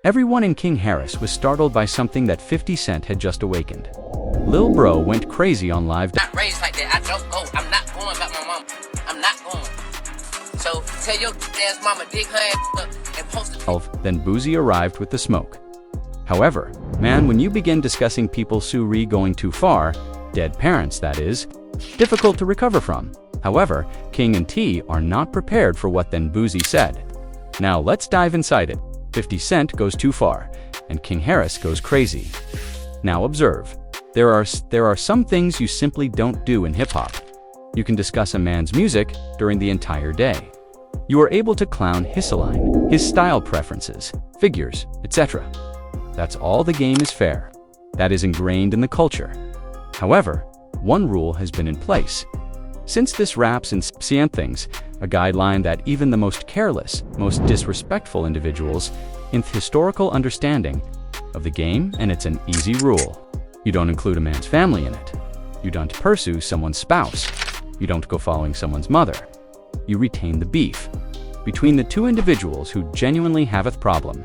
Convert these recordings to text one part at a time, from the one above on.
Everyone in King Harris was startled by something that 50 Cent had just awakened. Lil Bro went crazy on live. Not raised like that. I don't go. I'm not going back my mom. I'm not going. So tell your ass mama dig her ass up and post it. Then Boosie arrived with the smoke. However, man, when you begin discussing people Suri going too far, dead parents that is, difficult to recover from. However, King and T are not prepared for what then Boosie said. Now let's dive inside it. 50 Cent goes too far, and King Harris goes crazy. Now observe. There are some things you simply don't do in hip-hop. You can discuss a man's music during the entire day. You are able to clown his line, his style preferences, figures, etc. That's all. The game is fair. That is ingrained in the culture. However, one rule has been in place. Since this raps and things, a guideline that even the most careless, most disrespectful individuals in historical understanding of the game, and it's an easy rule. You don't include a man's family in it. You don't pursue someone's spouse. You don't go following someone's mother. You retain the beef between the two individuals who genuinely have a problem.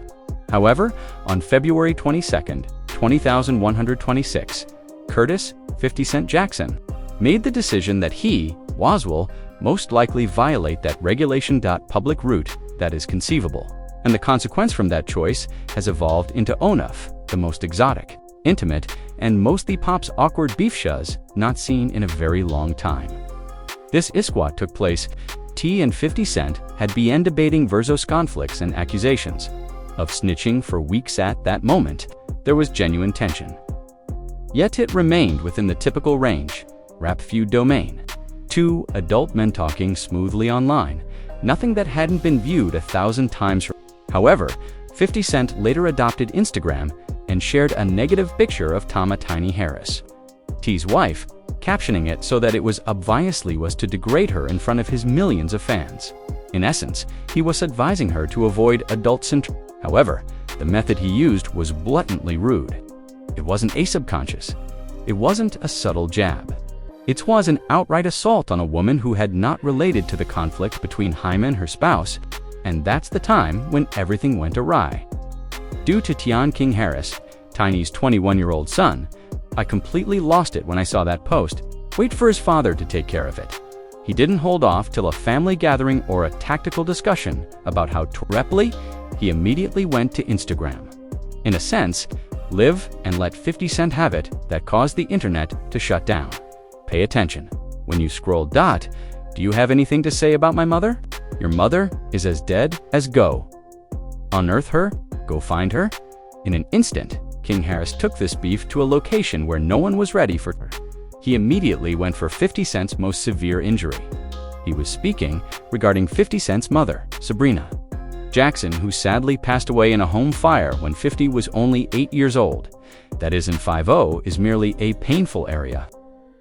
However, on February 22nd, 20,126, Curtis 50 Cent Jackson made the decision that he, Waswell, most likely violate that regulation. Public route that is conceivable. And the consequence from that choice has evolved into ONUF, the most exotic, intimate, and most the pop's awkward beef shows not seen in a very long time. This isquat took place. T and 50 Cent had been debating versus conflicts and accusations of snitching for weeks. At that moment, there was genuine tension. Yet it remained within the typical range, rap feud domain. Two adult men talking smoothly online, nothing that hadn't been viewed 1,000 times. However, 50 Cent later adopted Instagram and shared a negative picture of Tiny Harris, T's wife, captioning it so that it was obviously was to degrade her in front of his millions of fans. In essence, he was advising her to avoid adult syndrome. However, the method he used was blatantly rude. It wasn't a subconscious. It wasn't a subtle jab. It was an outright assault on a woman who had not related to the conflict between him and her spouse, and that's the time when everything went awry. Due to Tian King Harris, Tiny's 21-year-old son, I completely lost it when I saw that post. Wait for his father to take care of it. He didn't hold off till a family gathering or a tactical discussion about how reply. He immediately went to Instagram. In a sense, live and let 50 Cent have it that caused the internet to shut down. Pay attention. When you scroll. Do you have anything to say about my mother? Your mother is as dead as go. Unearth her, go find her. In an instant, King Harris took this beef to a location where no one was ready for her. He immediately went for 50 Cent's most severe injury. He was speaking regarding 50 Cent's mother, Sabrina Jackson, who sadly passed away in a home fire when 50 was only 8 years old. That is in 50 is merely a painful area.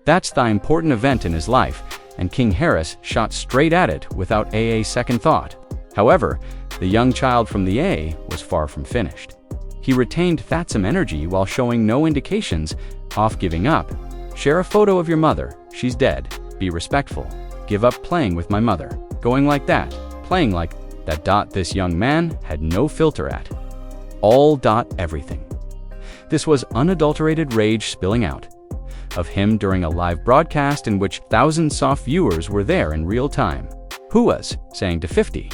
That's the important event in his life, and King Harris shot straight at it without a second thought. However, the young child from the A was far from finished. He retained some energy while showing no indications of giving up. Share a photo of your mother. She's dead. Be respectful. Give up playing with my mother. Going like that. Playing like that. This young man had no filter at all. Everything. This was unadulterated rage spilling out of him during a live broadcast in which thousands of viewers were there in real time. Who was saying to 50,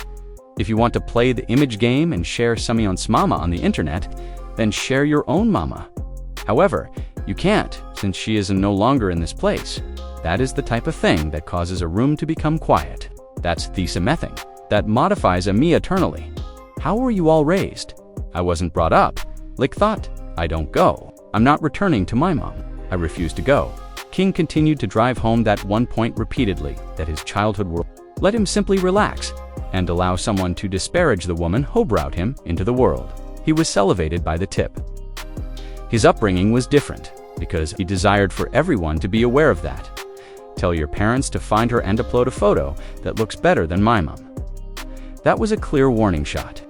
if you want to play the image game and share someone's mama on the internet, then share your own mama. However, you can't, since she is no longer in this place. That is the type of thing that causes a room to become quiet. That's thesamething. That modifies a me eternally. How were you all raised? I wasn't brought up. Like thought. I don't go. I'm not returning to my mom. I refuse to go. King continued to drive home that one point repeatedly, that his childhood world. Let him simply relax and allow someone to disparage the woman who brought him into the world. He was salivated by the tip. His upbringing was different because he desired for everyone to be aware of that. Tell your parents to find her and upload a photo that looks better than my mom. That was a clear warning shot.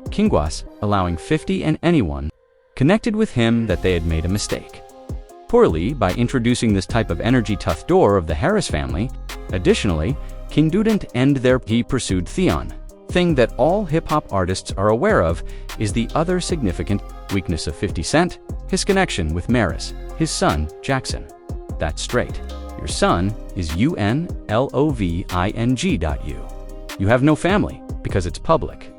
King was allowing 50 and anyone connected with him that they had made a mistake. Poorly by introducing this type of energy tough door of the Harris family. Additionally, King didn't end there. He pursued Theon, thing that all hip-hop artists are aware of is the other significant weakness of 50 Cent, his connection with Maris, his son, Jackson. That's straight. Your son is UNLOVING.U. You have no family because it's public.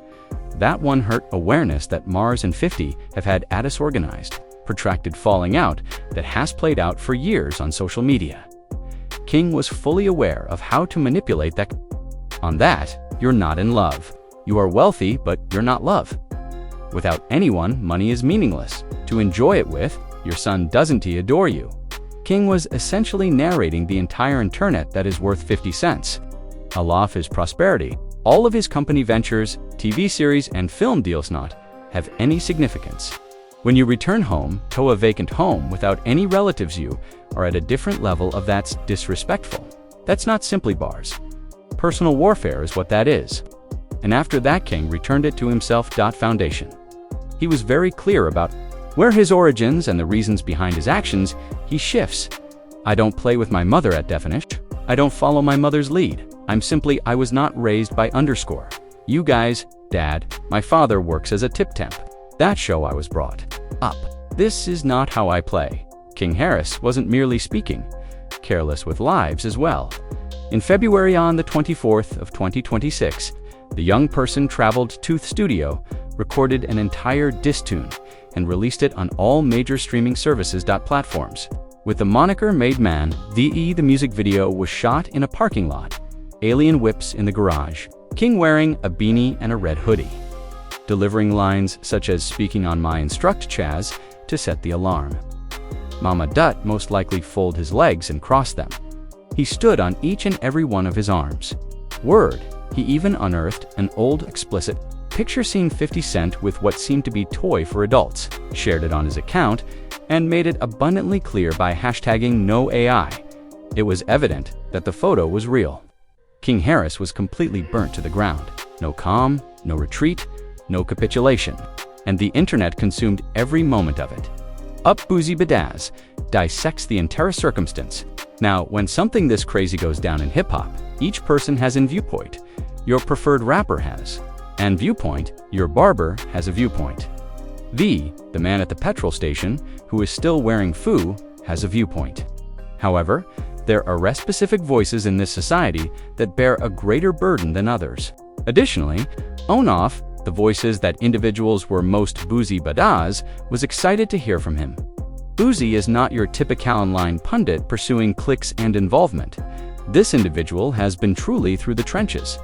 That one hurt awareness that Mars and 50 have had a disorganized, protracted falling out that has played out for years on social media. King was fully aware of how to manipulate that. On that, you're not in love. You are wealthy, but you're not love. Without anyone, money is meaningless. To enjoy it with, your son doesn't adore you. King was essentially narrating the entire internet that is worth 50 cents. Allah of his prosperity, all of his company ventures, TV series, and film deals not have any significance. When you return home to a vacant home without any relatives, you are at a different level of that's disrespectful. That's not simply bars. Personal warfare is what that is. And after that, King returned it to himself. Foundation. He was very clear about where his origins and the reasons behind his actions. He shifts. I don't play with my mother at definition. I don't follow my mother's lead. I was not raised by underscore. You guys, Dad, my father works as a tip temp. That show I was brought up. This is not how I play. King Harris wasn't merely speaking, careless with lives as well. In February on the 24th of 2026, the young person traveled to the studio, recorded an entire diss tune, and released it on all major streaming services. Platforms. With the moniker Made Man, the music video was shot in a parking lot. Alien whips in the garage. King wearing a beanie and a red hoodie. Delivering lines such as speaking on my instruct Chaz to set the alarm. Mama Dutt most likely fold his legs and cross them. He stood on each and every one of his arms. Word, he even unearthed an old explicit picture seeing 50 Cent with what seemed to be toy for adults, shared it on his account, and made it abundantly clear by hashtagging no AI. It was evident that the photo was real. King Harris was completely burnt to the ground. No calm, no retreat, no capitulation, and the internet consumed every moment of it. Boosie Badazz dissects the entire circumstance. Now, when something this crazy goes down in hip-hop, each person has a viewpoint. Your preferred rapper has an viewpoint, your barber has a viewpoint. The man at the petrol station, who is still wearing foo, has a viewpoint. However, there are specific voices in this society that bear a greater burden than others. Additionally, Onoff, the voices that individuals were most Boosie Badazz, was excited to hear from him. Boosie is not your typical online pundit pursuing clicks and involvement. This individual has been truly through the trenches.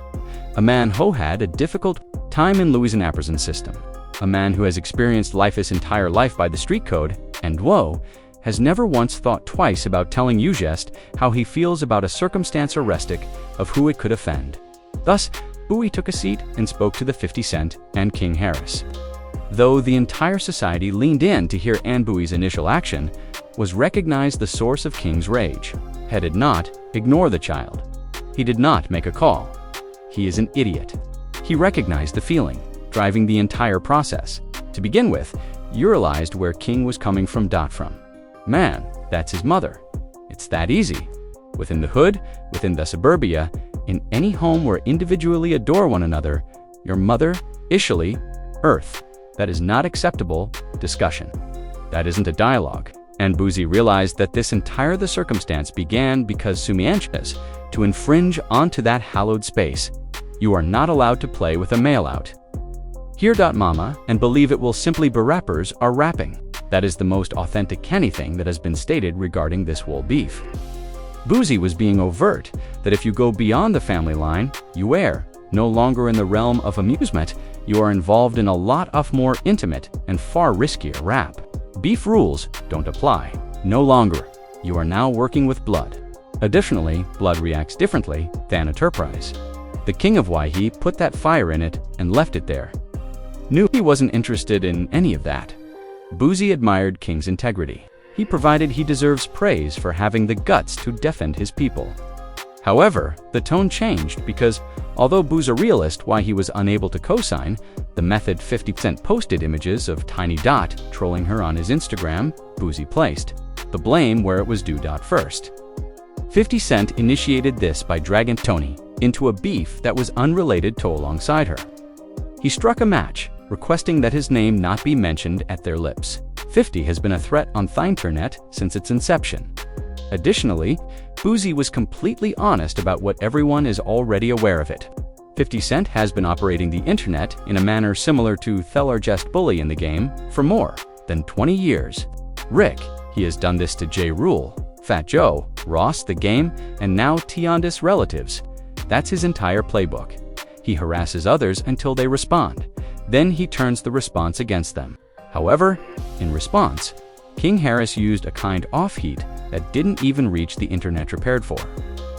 A man who had a difficult time in Louisiana prison system. A man who has experienced life his entire life by the street code, and has never once thought twice about telling you just how he feels about a circumstance or rustic of who it could offend. Thus, Bowie took a seat and spoke to the 50 Cent and King Harris. Though the entire society leaned in to hear Bowie's initial action, was recognized the source of King's rage. He did not ignore the child. He did not make a call. He is an idiot. He recognized the feeling, driving the entire process. To begin with, you realized where King was coming from. Man, that's his mother. It's that easy. Within the hood, within the suburbia, in any home where individually adore one another, your mother, Ishali, Earth. That is not acceptable discussion. That isn't a dialogue. And Boosie realized that this entire the circumstance began because Sumianches to infringe onto that hallowed space. You are not allowed to play with a mail out. Hear mama and believe it will simply be rappers are rapping. That is the most authentic anything that has been stated regarding this whole beef. Boosie was being overt that if you go beyond the family line, you are no longer in the realm of amusement, you are involved in a lot of more intimate and far riskier rap. Beef rules don't apply. No longer. You are now working with blood. Additionally, blood reacts differently than enterprise. The king of Waihi put that fire in it and left it there. Knew he wasn't interested in any of that. Boosie admired King's integrity. He provided he deserves praise for having the guts to defend his people. However, the tone changed because, although Boosie a realist why he was unable to co-sign, the method 50 Cent posted images of Tiny Dot trolling her on his Instagram, Boosie placed the blame where it was due. First. 50 Cent initiated this by dragging Tony into a beef that was unrelated to alongside her. He struck a match, requesting that his name not be mentioned at their lips. 50 has been a threat on the internet since its inception. Additionally, Boosie was completely honest about what everyone is already aware of it. 50 Cent has been operating the internet in a manner similar to the largest bully in the game for more than 20 years. Rick, he has done this to J. Rule, Fat Joe, Ross the Game, and now Tionda's relatives. That's his entire playbook. He harasses others until they respond. Then he turns the response against them. However, in response, King Harris used a kind of heat that didn't even reach the internet prepared for.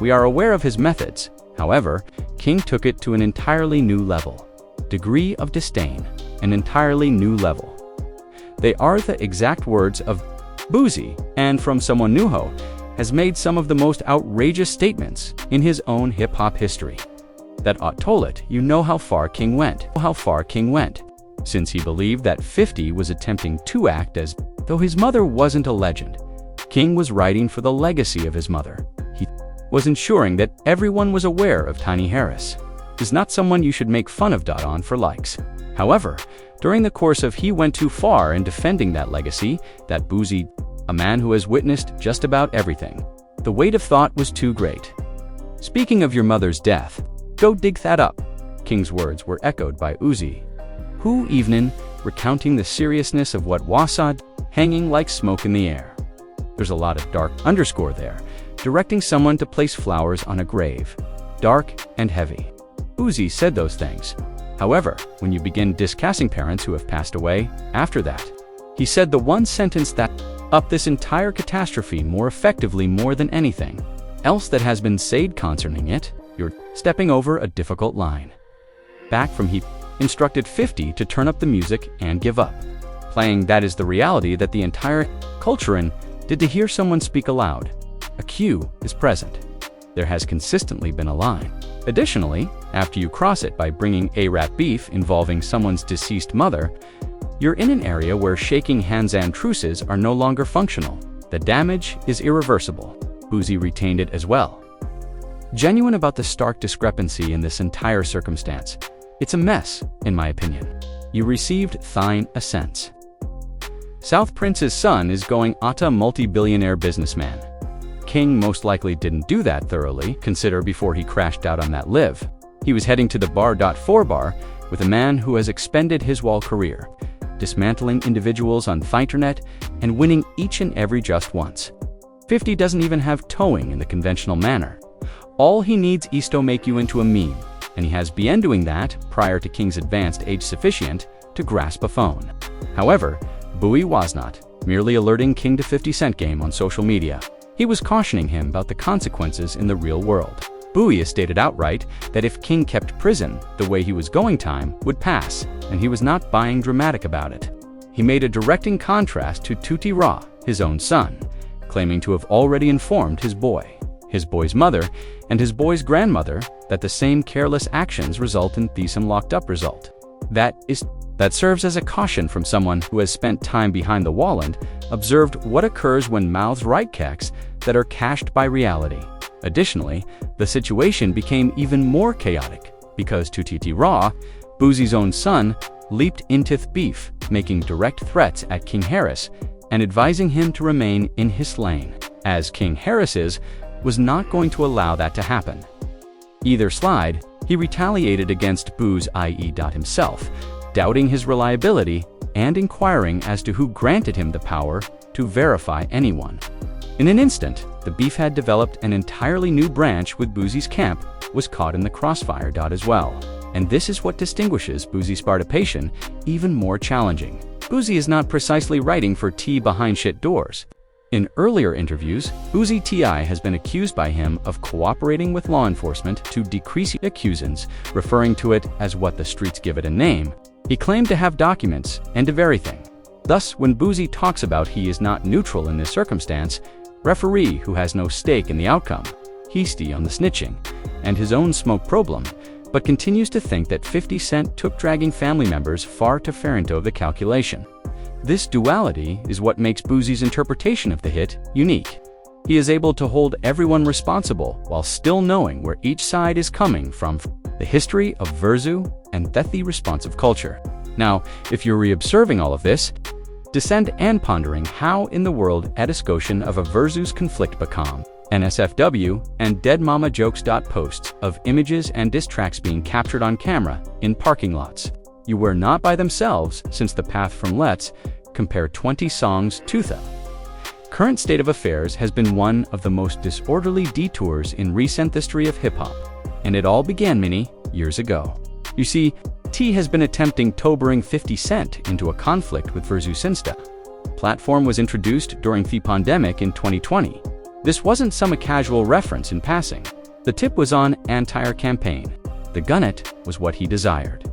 We are aware of his methods. However, King took it to an entirely new level. Degree of disdain, an entirely new level. They are the exact words of Boosie, and from someone Nuho, has made some of the most outrageous statements in his own hip-hop history. That told it, you know how far King went. Since he believed that 50 was attempting to act as though his mother wasn't a legend. King was writing for the legacy of his mother. He was ensuring that everyone was aware of Tiny Harris. Is not someone you should make fun of on for likes. However, during the course of he went too far in defending that legacy, that Boosie, a man who has witnessed just about everything. The weight of thought was too great. Speaking of your mother's death, go dig that up. King's words were echoed by Uzi, who evening recounting the seriousness of what Wasad hanging like smoke in the air. There's a lot of dark underscore there, directing someone to place flowers on a grave. Dark and heavy. Uzi said those things. However, when you begin discussing parents who have passed away, after that, he said the one sentence that up this entire catastrophe more effectively more than anything else that has been said concerning it, you're stepping over a difficult line. Back from he instructed 50 to turn up the music and give up. Playing that is the reality that the entire culture in did to hear someone speak aloud. A cue is present. There has consistently been a line. Additionally, after you cross it by bringing a rap beef involving someone's deceased mother, you're in an area where shaking hands and truces are no longer functional. The damage is irreversible. Boosie retained it as well. Genuine about the stark discrepancy in this entire circumstance. It's a mess, in my opinion. You received thine a sense. South Prince's son is going ata multi-billionaire businessman. King most likely didn't do that thoroughly, consider before he crashed out on that live. He was heading to the bar.4 bar with a man who has expended his whole career, dismantling individuals on the internet and winning each and every just once. 50 doesn't even have towing in the conventional manner. All he needs is to make you into a meme, and he has been doing that prior to King's advanced age sufficient to grasp a phone. However, Bowie was not merely alerting King to 50 Cent game on social media. He was cautioning him about the consequences in the real world. Bowie has stated outright that if King kept prison the way he was going, time would pass, and he was not being dramatic about it. He made a directing contrast to Tutti Ra, his own son, claiming to have already informed his boy's mother, and his boy's grandmother that the same careless actions result in the some locked up result. That serves as a caution from someone who has spent time behind the wall and observed what occurs when mouths write checks that are cashed by reality. Additionally, the situation became even more chaotic because Tutti Ra, Boosie's own son, leaped into the beef, making direct threats at King Harris and advising him to remain in his lane, as King Harris was not going to allow that to happen. Either slide, he retaliated against Booz i.e. himself, doubting his reliability and inquiring as to who granted him the power to verify anyone. In an instant, the beef had developed an entirely new branch with Boosie's camp was caught in the crossfire. As well. And this is what distinguishes Boosie's participation even more challenging. Boosie is not precisely writing for T behind shit doors. In earlier interviews, Boosie T.I. has been accused by him of cooperating with law enforcement to decrease accusants, referring to it as what the streets give it a name. He claimed to have documents and of everything. Thus, when Boosie talks about he is not neutral in this circumstance, referee who has no stake in the outcome, he's on the snitching, and his own smoke problem, but continues to think that 50 Cent took dragging family members far too far into the calculation. This duality is what makes Boosie's interpretation of the hit unique. He is able to hold everyone responsible while still knowing where each side is coming from. The history of Verzu and Thethi responsive culture. Now, if you're re-observing all of this, descend and pondering how in the world Ediscotian of a Verzu's conflict become NSFW and Dead Mama Jokes. Posts of images and diss tracks being captured on camera in parking lots. You were not by themselves since the path from Let's compare 20 songs to them. Current state of affairs has been one of the most disorderly detours in recent history of hip-hop, and it all began many years ago. You see, T has been attempting to bring 50 Cent into a conflict with Verzu Sinsta. Platform was introduced during the pandemic in 2020. This wasn't some casual reference in passing. The tip was on entire campaign. The gunnet was what he desired.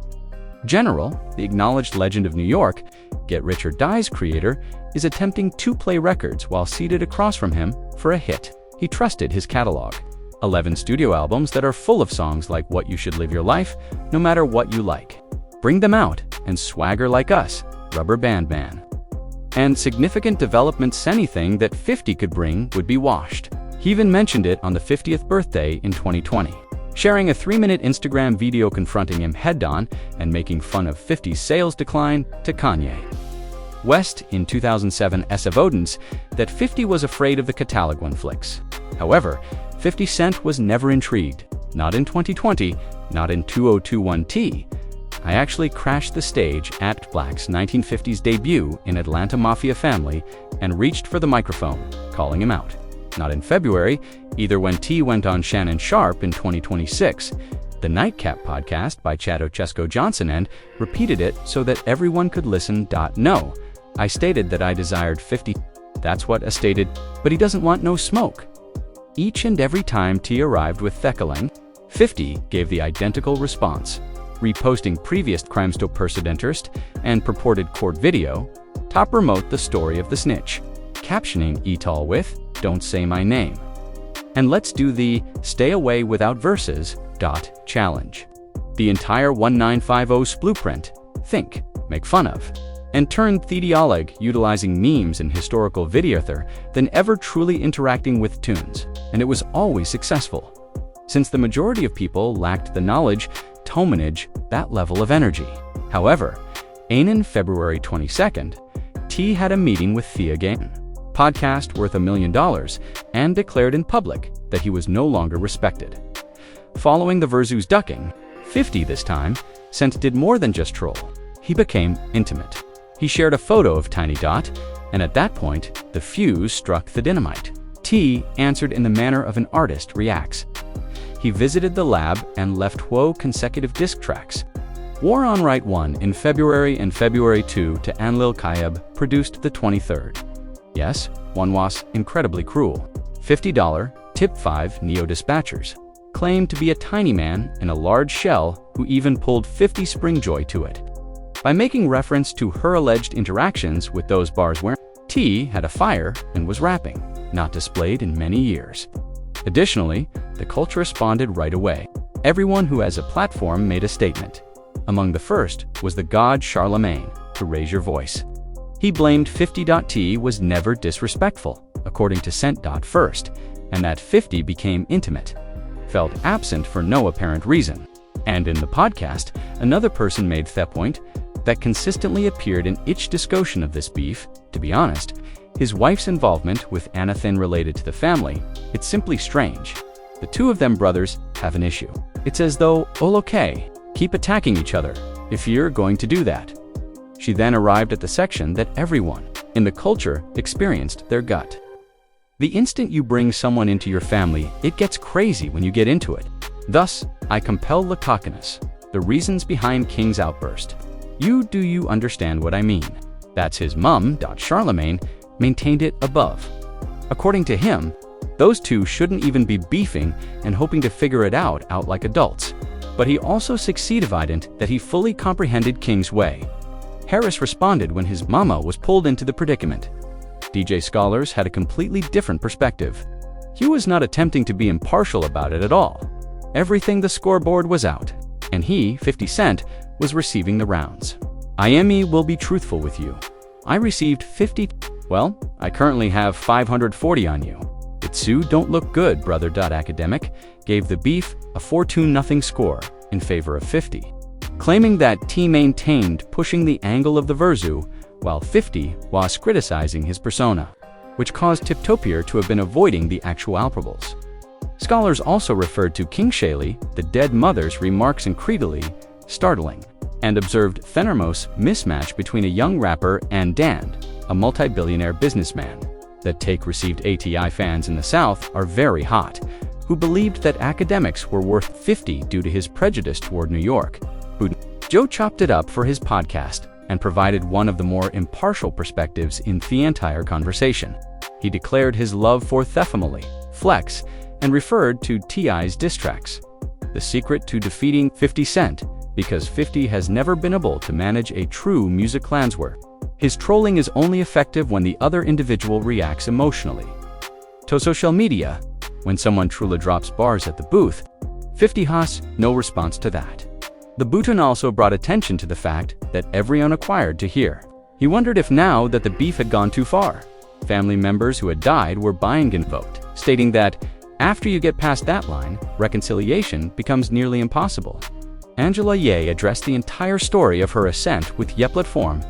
General, the acknowledged legend of New York, Get Rich or Die's creator, is attempting to play records while seated across from him for a hit. He trusted his catalog. 11 studio albums that are full of songs like What You Should Live Your Life, No Matter What You Like. Bring Them Out and Swagger Like Us, Rubber Band Man. And significant developments anything that 50 could bring would be washed. He even mentioned it on the 50th birthday in 2020, sharing a 3-minute Instagram video confronting him head-on and making fun of 50's sales decline to Kanye West in 2007 evidence that 50 was afraid of the Catalogwan flicks. However, 50 Cent was never intrigued, not in 2020, not in 2021T. I actually crashed the stage at Black's 1950s debut in Atlanta Mafia Family and reached for the microphone, calling him out. Not in February, either when T went on Shannon Sharp in 2026, the Nightcap podcast by Chad Ochesko Johnson, and repeated it so that everyone could listen. No, I stated that I desired 50. That's what I stated, but he doesn't want no smoke. Each and every time T arrived with Escalating, 50 gave the identical response, reposting previous Crimestop Persidentist and purported court video, top remote the story of the snitch, captioning Etal with, Don't Say My Name. And let's do the Stay Away Without Verses challenge. The entire 1950's blueprint, think, make fun of, and turned theology utilizing memes and historical videother than ever truly interacting with tunes, and it was always successful. Since the majority of people lacked the knowledge to manage that level of energy. However, on February 22nd, T had a meeting with Thea Gain, podcast worth $1 million, and declared in public that he was no longer respected. Following the Verzu's ducking, 50 this time, Cent did more than just troll. He became intimate. He shared a photo of Tiny Dot, and at that point, the fuse struck the dynamite. T answered in the manner of an artist reacts. He visited the lab and left consecutive disc tracks. War on Right 1 in February and February 2 to Anlil Kayeb produced the 23rd. Yes, one was incredibly cruel. $50, tip 5 neo-dispatchers. Claimed to be a tiny man in a large shell who even pulled 50 Springjoy to it. By making reference to her alleged interactions with those bars where T had a fire and was rapping, not displayed in many years. Additionally, the culture responded right away. Everyone who has a platform made a statement. Among the first was the god Charlemagne, to raise your voice. He blamed 50.T was never disrespectful, according to Cent.First, and that 50 became intimate. Felt absent for no apparent reason. And in the podcast, another person made the point that consistently appeared in each discussion of this beef. To be honest, his wife's involvement with anything related to the family, it's simply strange. The two of them brothers have an issue. It's as though, okay, keep attacking each other, if you're going to do that. She then arrived at the section that everyone in the culture experienced their gut. The instant you bring someone into your family, it gets crazy when you get into it. Thus, I compel Lacoconus, the reasons behind King's outburst. Do you understand what I mean? That's his mum, Charlemagne, maintained it above. According to him, those two shouldn't even be beefing and hoping to figure it out like adults. But he also succeeded that he fully comprehended King's way. Harris responded when his mama was pulled into the predicament. DJ Scholars had a completely different perspective. He was not attempting to be impartial about it at all. Everything the scoreboard was out, and he, 50 Cent, was receiving the rounds. Will be truthful with you. I received 50. Well, I currently have 540 on you. But Sue Don't Look Good, Brother. Academic gave the beef a 4-0 score in favor of 50, claiming that T maintained pushing the angle of the verso while 50 was criticizing his persona, which caused Tiptopier to have been avoiding the actual alprobles. Scholars also referred to King Shaylee, the dead mother's remarks incredibly startling, and observed Fenermos mismatch between a young rapper and Dan, a multi-billionaire businessman. That take received ATI fans in the South are very hot, who believed that academics were worth 50 due to his prejudice toward New York. Joe chopped it up for his podcast and provided one of the more impartial perspectives in the entire conversation. He declared his love for Thefamily, Flex, and referred to T.I.'s diss tracks. The secret to defeating 50 Cent, because 50 has never been able to manage a true music clanswer. His trolling is only effective when the other individual reacts emotionally. To social media, when someone truly drops bars at the booth, 50 has no response to that. The Bhutan also brought attention to the fact that everyone acquired to hear. He wondered if now that the beef had gone too far, family members who had died were buying in vote, stating that after you get past that line, reconciliation becomes nearly impossible. Angela Ye addressed the entire story of her ascent with Yeplet form,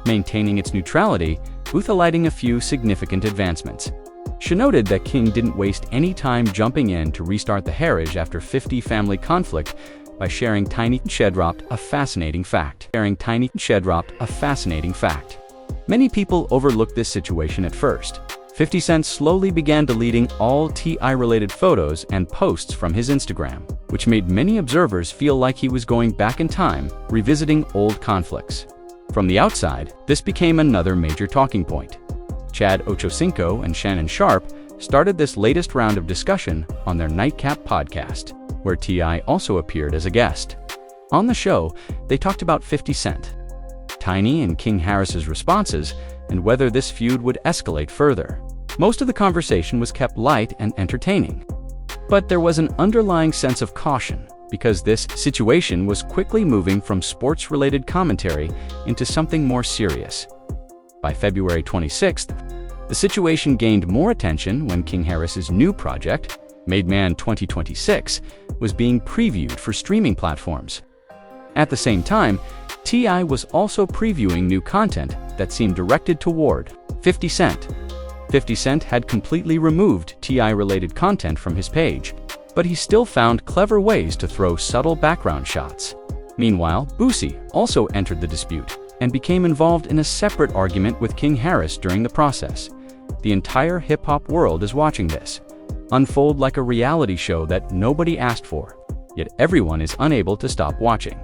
maintaining its neutrality, with highlighting a few significant advancements. She noted that King didn't waste any time jumping in to restart the heritage after 50 family conflict by sharing Tiny Sheddropped a fascinating fact. Many people overlooked this situation at first. 50 Cent slowly began deleting all T.I.-related photos and posts from his Instagram, which made many observers feel like he was going back in time, revisiting old conflicts. From the outside, this became another major talking point. Chad Ochocinco and Shannon Sharp started this latest round of discussion on their Nightcap podcast, where T.I. also appeared as a guest. On the show, they talked about 50 Cent, Tiny and King Harris's responses, and whether this feud would escalate further. Most of the conversation was kept light and entertaining, but there was an underlying sense of caution because this situation was quickly moving from sports-related commentary into something more serious. By February 26th, the situation gained more attention when King Harris's new project, Made Man 2026, was being previewed for streaming platforms. At the same time, T.I. was also previewing new content that seemed directed toward 50 Cent. 50 Cent had completely removed T.I.-related content from his page, but he still found clever ways to throw subtle background shots. Meanwhile, Boosie also entered the dispute and became involved in a separate argument with King Harris during the process. The entire hip-hop world is watching this unfold like a reality show that nobody asked for, yet everyone is unable to stop watching.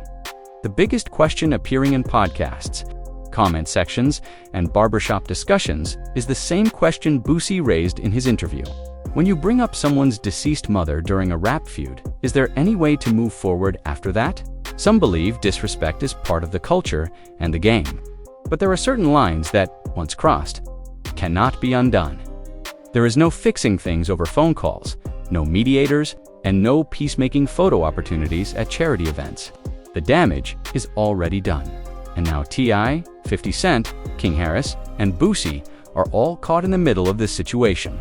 The biggest question appearing in podcasts, comment sections, and barbershop discussions is the same question Boosie raised in his interview. When you bring up someone's deceased mother during a rap feud, is there any way to move forward after that? Some believe disrespect is part of the culture and the game, but there are certain lines that, once crossed, cannot be undone. There is no fixing things over phone calls, no mediators, and no peacemaking photo opportunities at charity events. The damage is already done. And now T.I., 50 Cent, King Harris, and Boosie are all caught in the middle of this situation.